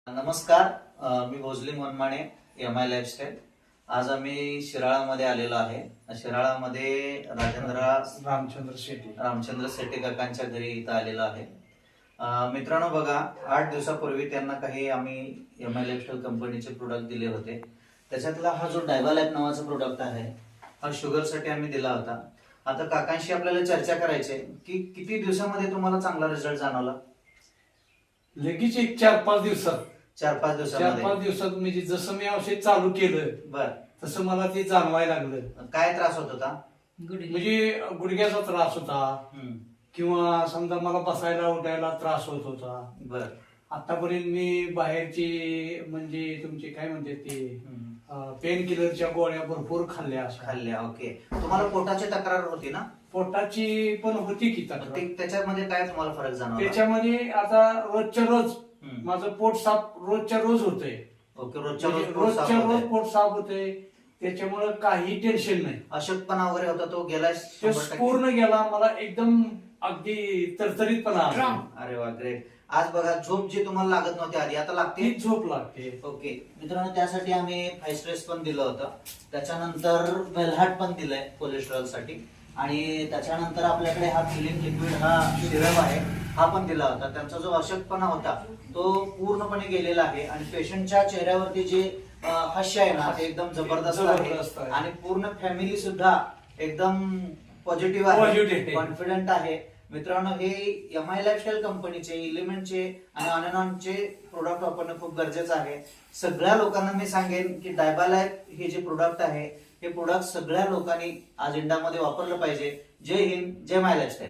नमस्कार, मी Bhojali मनमाणे, MI lifestyle. आज आम्ही शिराळामध्ये आलेलो आहे. शिराळामध्ये रामचंद्र शेट्टी काकांच्या घरी इथं आलेलो आहे. मित्रांनो बघा, 8 दिवसापूर्वी त्यांना काही आम्ही MI लाईफस्टाईल कंपनीचे प्रोडक्ट दिले होते. त्याच्यातला हा जो डायबालॅप नावाचा प्रोडक्ट आहे, हा शुगरसाठी आम्ही दिला होता. आता काकांशी आपल्याला चर्चा करायची आहे की किती दिवसामध्ये तुम्हाला चांगला रिझल्ट जाणवला. लगेच एक 4-5 दिवसात 4-5 दिवसामध्ये म्हणजे जसं मी औषध चालू केलं बर. तसं मला ते जाणवायला लागलं. काय त्रास होत होता? म्हणजे गुडघ्याचा त्रास होता किंवा समजा मला बसायला उठायला त्रास होत होता. बर. आतापर्यंत मी बाहेरची म्हणजे तुमचे काय म्हणते ते पेन किलरच्या गोळ्या भरपूर खाल्ल्या. ओके. तुम्हाला पोटाची तक्रार होती ना? पोटाची पण होती की तक्रार. त्याच्यामध्ये काय तुम्हाला फरक जाणवला? त्याच्यामध्ये आता रोजच्या रोज माझं पोट साफ रोजच्या रोज होतंय. ओके. रोजच्या रोज पोट साफ होतंय. त्याच्यामुळे काही टेन्शन नाही. अशक्तपणा वगैरे होता तो गेला? पूर्ण गेला. मला एकदम अगदी तरतरीतपणा आला. अरे वा, ग्रेट. आज बघा, झोप जी तुम्हाला लागत नव्हती आधी, आता लागते? झोप लागते. ओके मित्रांनो, त्यासाठी आम्ही फायस्ट्रेस पण दिलं होतं. त्याच्यानंतर वेलहाट पण दिलंय कोलेस्ट्रॉल साठी. आणि त्याच्यानंतर आपल्याकडे हा फिलिंग लिक्विड, हा सिरम आहे, हा पण दिला होता. त्यांचा जो अशक्तपणा होता तो पूर्णपणे गेलेला आहे. आणि पेशंटच्या चेहऱ्यावरती जे हास्य आहे ना, ते एकदम जबरदस्त आहे. आणि पूर्ण फॅमिली सुद्धा एकदम पॉझिटिव्ह आहे, कॉन्फिडंट आहे. मित्रांनो, हे MI लाईफस्टाईल कंपनीचे एलिमेंटचे आणि ऑनचे प्रोडक्ट वापरणं खूप गरजेचं आहे. सगळ्या लोकांना मी सांगेन की डायबालॅप हे जे प्रोडक्ट आहे, हे प्रोडक्ट सगळ्या लोकांनी आज इंडियामध्ये वापरलं पाहिजे. जय हिंद, जय MI लाईफस्टाईल.